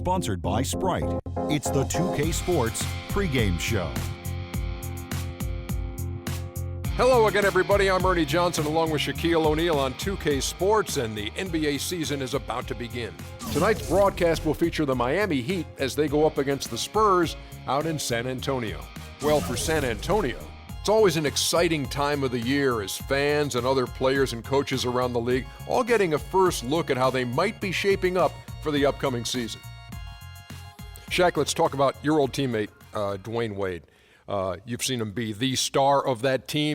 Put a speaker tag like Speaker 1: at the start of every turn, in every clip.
Speaker 1: sponsored by Sprite. It's the 2K Sports pregame show.
Speaker 2: Hello again, everybody. I'm Ernie Johnson along with Shaquille O'Neal on 2K Sports, and the NBA season is about to begin. Tonight's broadcast will feature the Miami Heat as they go up against the Spurs out in San Antonio. Well, for San Antonio, it's always an exciting time of the year as fans and other players and coaches around the league all getting a first look at how they might be shaping up for the upcoming season. Shaq, let's talk about your old teammate, Dwayne Wade. You've seen him be the star of that team.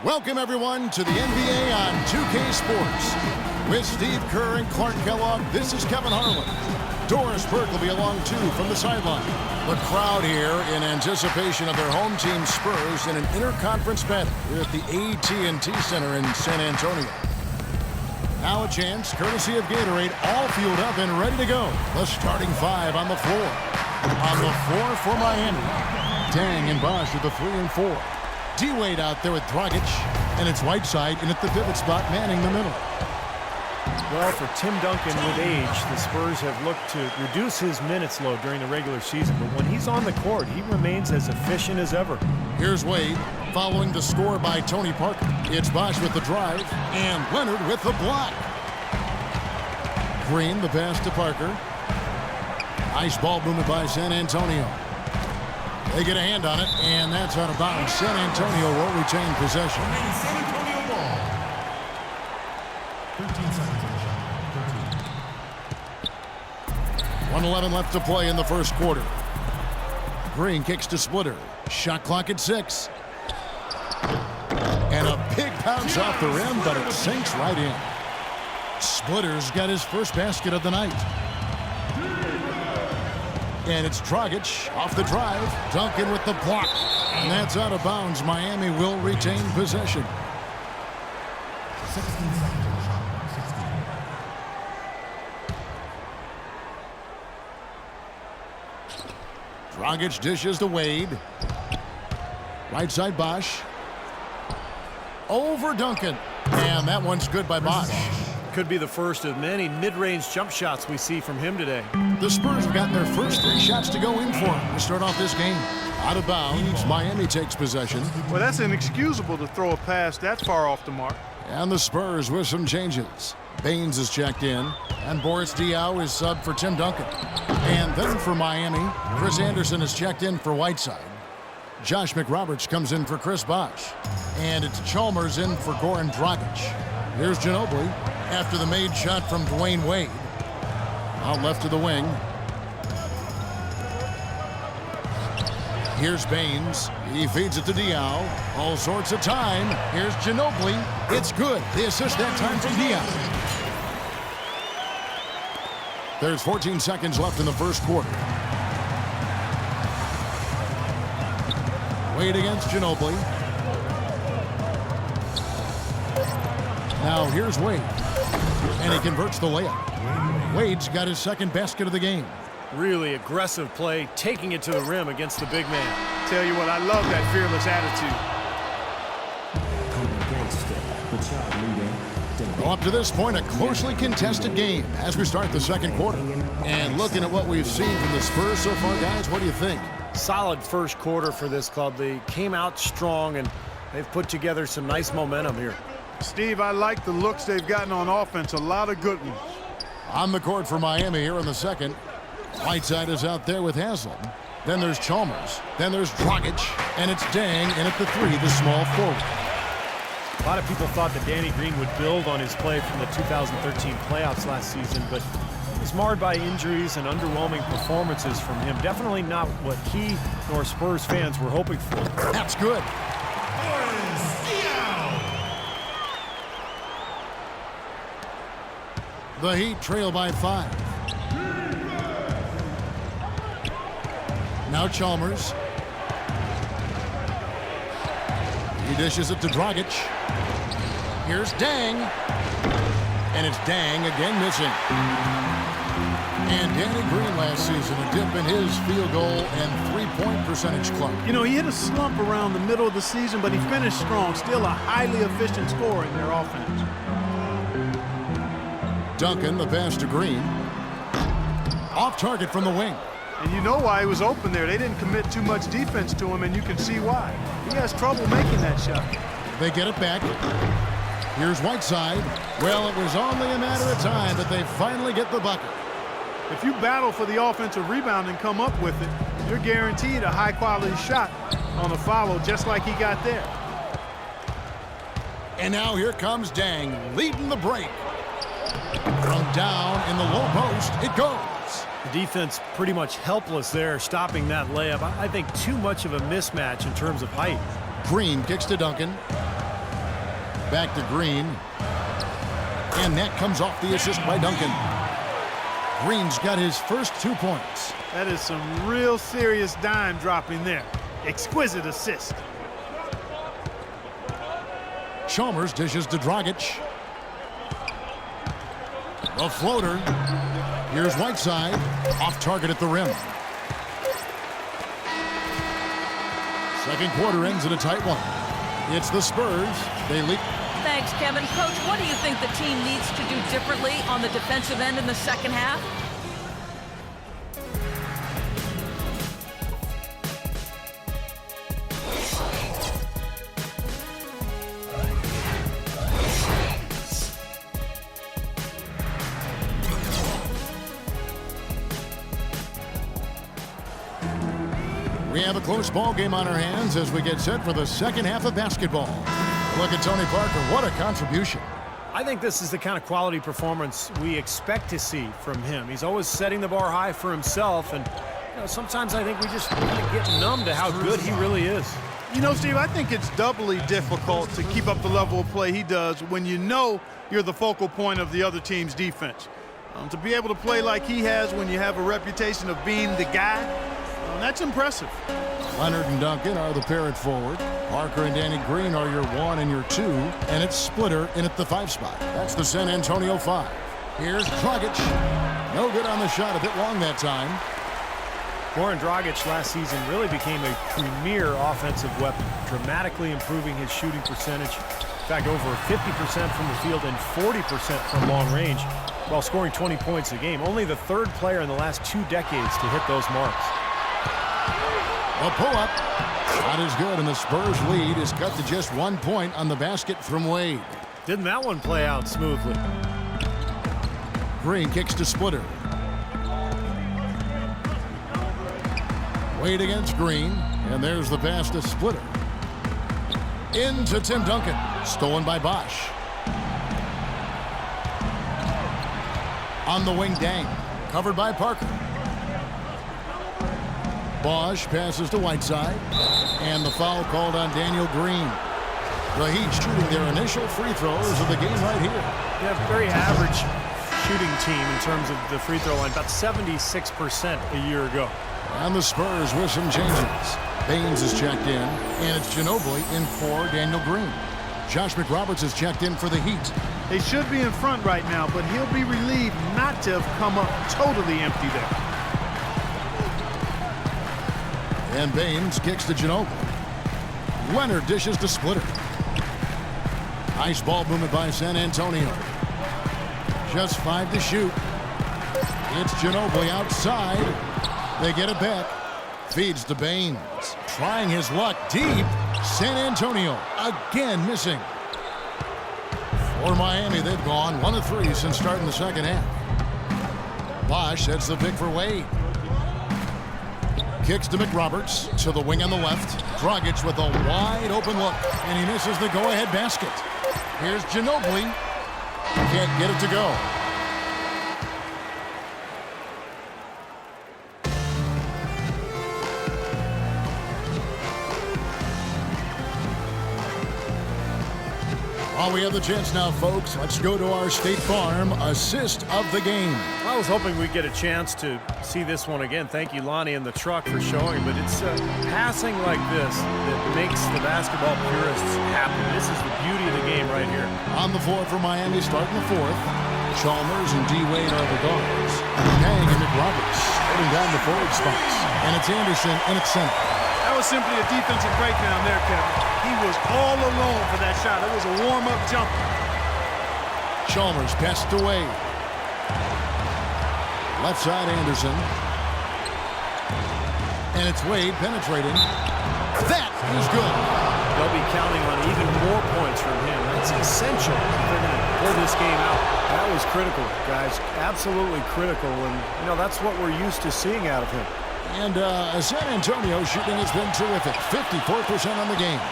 Speaker 3: Welcome, everyone, to the NBA on 2K Sports. With Steve Kerr and Clark Kellogg, this is Kevin Harlan. Doris Burke will be along, too, from the sideline. The crowd here in anticipation of their home team, Spurs, in an interconference battle here at the AT&T Center in San Antonio. Now a chance, courtesy of Gatorade, all fueled up and ready to go. The starting five on the floor. On the floor for Miami, Dang and Bosh with the 3 and 4. D-Wade out there with Dragic, and it's Whiteside in at the pivot spot, manning the middle.
Speaker 4: Well, for Tim Duncan with age, the Spurs have looked to reduce his minutes load during the regular season, but when he's on the court, he remains as efficient as ever.
Speaker 3: Here's Wade, following the score by Tony Parker. It's Bosh with the drive, and Leonard with the block. Green, the pass to Parker. Nice ball movement by San Antonio. They get a hand on it, and that's out of bounds. San Antonio will retain possession.
Speaker 5: San Antonio ball. 13 seconds on the shot.
Speaker 3: 1:11 left to play in the first quarter. Green kicks to Splitter. Shot clock at 6. And a big bounce off the rim, but it sinks right in. Splitter's got his first basket of the night. And it's Dragic off the drive. Duncan with the block. And that's out of bounds. Miami will retain possession.
Speaker 5: 16 seconds on the shot. 16.
Speaker 3: Dragic dishes to Wade. Right side Bosh. Over Duncan. And that one's good by Bosh.
Speaker 4: Could be the first of many mid-range jump shots we see from him today.
Speaker 3: The Spurs have gotten their first 3 shots to go in for him to start off this game. Out of bounds, Miami takes possession.
Speaker 6: Well, that's inexcusable to throw a pass that far off the mark.
Speaker 3: And the Spurs with some changes. Baines is checked in, and Boris Diaw is subbed for Tim Duncan. And then for Miami, Chris Anderson is checked in for Whiteside. Josh McRoberts comes in for Chris Bosh. And it's Chalmers in for Goran Dragic. Here's Ginobili after the made shot from Dwayne Wade. Out left to the wing. Here's Baines. He feeds it to Diaw. All sorts of time. Here's Ginobili. It's good. The assist that time from Diaw. There's 14 seconds left in the first quarter. Wade against Ginobili. Now here's Wade. And he converts the layup. Wade's got his second basket of the game.
Speaker 4: Really aggressive play, taking it to the rim against the big man.
Speaker 6: Tell you what, I love that fearless attitude.
Speaker 3: Well, up to this point, a closely contested game as we start the second quarter. And looking at what we've seen from the Spurs so far, guys, what do you think?
Speaker 4: Solid first quarter for this club. They came out strong, and they've put together some nice momentum here.
Speaker 6: Steve, I like the looks they've gotten on offense. A lot of good ones.
Speaker 3: On the court for Miami here in the second. Whiteside is out there with Haslam. Then there's Chalmers. Then there's Dragic. And it's Dang in at the 3, the small forward.
Speaker 4: A lot of people thought that Danny Green would build on his play from the 2013 playoffs last season, but it was marred by injuries and underwhelming performances from him. Definitely not what he nor Spurs fans were hoping for.
Speaker 3: That's good. The Heat trail by 5. Now Chalmers. He dishes it to Dragic. Here's Dang. And it's Dang again missing. And Danny Green last season, a dip in his field goal and three-point percentage club.
Speaker 6: You know, he hit a slump around the middle of the season, but he finished strong. Still a highly efficient scorer in their offense.
Speaker 3: Duncan, the pass to Green. Off target from the wing.
Speaker 6: And you know why he was open there. They didn't commit too much defense to him, and you can see why. He has trouble making that shot.
Speaker 3: They get it back. Here's Whiteside. Well, it was only a matter of time that they finally get the bucket.
Speaker 6: If you battle for the offensive rebound and come up with it, you're guaranteed a high-quality shot on a follow just like he got there.
Speaker 3: And now here comes Dang, leading the break. From down in the low post, it goes.
Speaker 4: The defense pretty much helpless there, stopping that layup. I think too much of a mismatch in terms of height.
Speaker 3: Green kicks to Duncan. Back to Green. And that comes off the assist by Duncan. Green's got his first 2 points.
Speaker 6: That is some real serious dime dropping there. Exquisite assist.
Speaker 3: Chalmers dishes to Dragic. The floater. Here's Whiteside. Off target at the rim. Second quarter ends in a tight one. It's the Spurs. They lead.
Speaker 7: Thanks, Kevin. Coach, what do you think the team needs to do differently on the defensive end in the second half?
Speaker 3: We have a close ball game on our hands as we get set for the second half of basketball. Look at Tony Parker. What a contribution.
Speaker 4: I think this is the kind of quality performance we expect to see from him. He's always setting the bar high for himself, and sometimes I think we just kind of get numb to how good he really is.
Speaker 6: You know, Steve, I think it's doubly difficult to keep up the level of play he does when you know you're the focal point of the other team's defense. To be able to play like he has when you have a reputation of being the guy, that's impressive.
Speaker 3: Leonard and Duncan are the pair at forward. Parker and Danny Green are your 1 and your 2. And it's Splitter in at the 5 spot. That's the San Antonio 5. Here's Dragic. No good on the shot, a bit long that time.
Speaker 4: Goran Dragic last season really became a premier offensive weapon, dramatically improving his shooting percentage. In fact, over 50% from the field and 40% from long range, while scoring 20 points a game. Only the third player in the last 2 decades to hit those marks.
Speaker 3: A pull-up. Shot is good, and the Spurs lead is cut to just 1 point on the basket from Wade.
Speaker 4: Didn't that one play out smoothly?
Speaker 3: Green kicks to Splitter. Wade against Green, and there's the pass to Splitter. Into Tim Duncan. Stolen by Bosch. On the wing, Dang. Covered by Parker. Bosch passes to Whiteside, and the foul called on Daniel Green. The Heat shooting their initial free throws of the game right here.
Speaker 4: Yeah, very average shooting team in terms of the free throw line, about 76% a year ago.
Speaker 3: And the Spurs with some changes. Baines is checked in, and it's Ginobili in for Daniel Green. Josh McRoberts is checked in for the Heat.
Speaker 6: They should be in front right now, but he'll be relieved not to have come up totally empty there.
Speaker 3: And Baines kicks to Ginobili. Leonard dishes to Splitter. Nice ball movement by San Antonio. Just 5 to shoot. It's Ginobili outside. They get it back. Feeds to Baines. Trying his luck deep. San Antonio again missing. For Miami, they've gone 1 of 3 since starting the second half. Bosch sets the pick for Wade. Kicks to McRoberts to the wing on the left. Dragic with a wide open look, and he misses the go-ahead basket. Here's Ginobili. Can't get it to go. While we have the chance now, folks, let's go to our State Farm assist of the game.
Speaker 4: I was hoping we'd get a chance to see this one again. Thank you, Lonnie and the truck, for showing. But it's passing like this that makes the basketball purists happy. This is the beauty of the game right here.
Speaker 3: On the floor for Miami, starting the fourth. Chalmers and D. Wade are the guards. Kang and McRoberts holding down the forward spots. And it's Anderson in its center.
Speaker 6: That was simply a defensive breakdown there, Kevin. He was all alone for that shot. It was a warm-up jumper.
Speaker 3: Chalmers passed away. Left side, Anderson. And it's Wade penetrating. That is good.
Speaker 4: They'll be counting on even more points from him. That's essential if they're going to pull this game out. That was critical, guys. Absolutely critical. And, you know, that's what we're used to seeing out of him.
Speaker 3: And San Antonio shooting has been terrific. 54% on the game.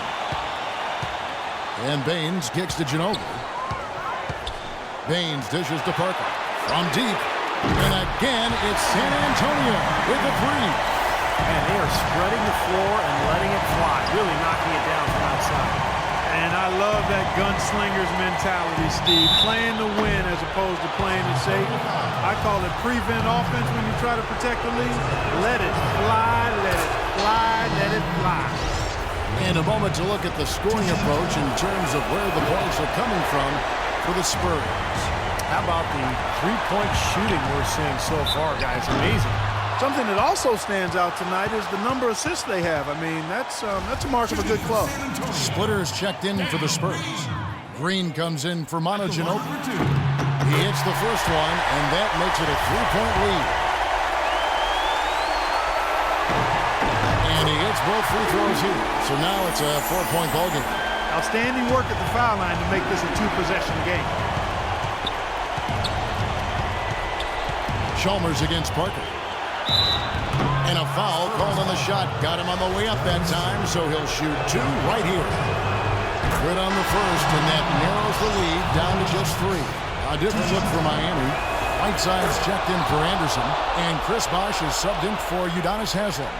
Speaker 3: And Baines kicks to Ginobili. Baines dishes to Parker. From deep. And again, it's San Antonio with the three.
Speaker 4: And they are spreading the floor and letting it fly. Really knocking it down from outside.
Speaker 6: And I love that gunslinger's mentality, Steve. Playing to win as opposed to playing it safe. I call it prevent offense when you try to protect the lead. Let it fly, let it fly, let it fly.
Speaker 3: And a moment to look at the scoring approach in terms of where the points are coming from for the Spurs.
Speaker 4: How about the three-point shooting we're seeing so far, guys? Amazing.
Speaker 6: Something that also stands out tonight is the number of assists they have. I mean, that's a mark of a good club.
Speaker 3: Splitters checked in for the Spurs. Green comes in for Manu Ginobili. He hits the first one, and that makes it a three-point lead. And he hits both free throws here. So now it's a four-point ball game.
Speaker 6: Outstanding work at the foul line to make this a two-possession game.
Speaker 3: Chalmers against Parker. And a foul called on the shot. Got him on the way up that time, so he'll shoot two right here. Good on the first, and that narrows the lead down to just three. A different look for Miami. Whiteside's checked in for Anderson, and Chris Bosh is subbed in for Udonis Haslem.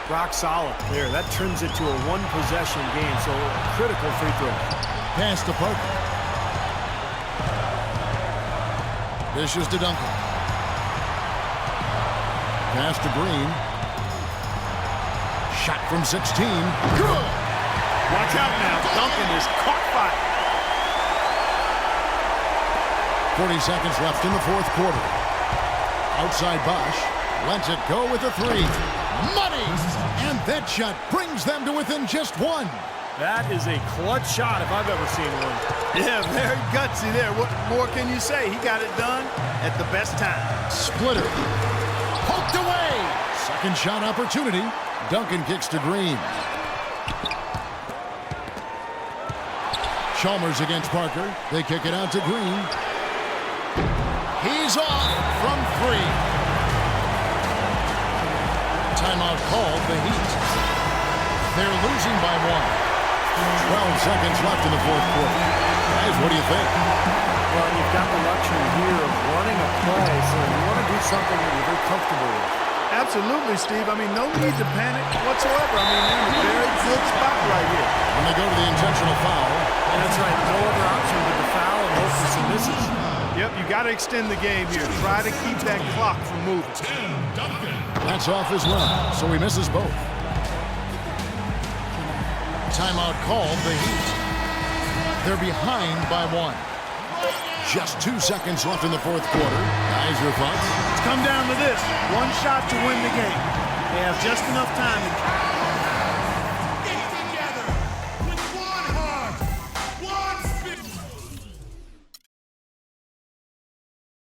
Speaker 4: Rock solid there. That trims it to a one-possession game, so a critical free throw.
Speaker 3: Pass to Parker. Dishes to Duncan. Pass to Green. Shot from 16. Good!
Speaker 6: Watch out now. Duncan is caught fire.
Speaker 3: 40 seconds left in the fourth quarter. Outside Bosh. Lets it go with a three. Money! And that shot brings them to within just one.
Speaker 4: That is a clutch shot if I've ever seen one.
Speaker 6: Yeah, very gutsy there. What more can you say? He got it done at the best time.
Speaker 3: Splitter. Poked away. Second shot opportunity. Duncan kicks to Green. Chalmers against Parker. They kick it out to Green. He's off from three. Timeout called the Heat. They're losing by one. 12 seconds left in the fourth quarter. Guys, what do you think?
Speaker 4: Well, you've got the luxury here of running a play, so you want to do something that you're very comfortable with.
Speaker 6: Absolutely, Steve. I mean, no need to panic whatsoever. I mean, they're in a very good spot right here.
Speaker 3: When they go to the intentional foul.
Speaker 4: And that's right. No other option but the foul and hope for some misses.
Speaker 6: Yep, you got to extend the game here. Try to keep that clock from moving.
Speaker 3: That's off as well, so he misses both. Timeout called the Heat. They're behind by one. Just 2 seconds left in the fourth quarter. Guys, your thoughts?
Speaker 6: It's come down to this. One shot to win the game. They have just enough time to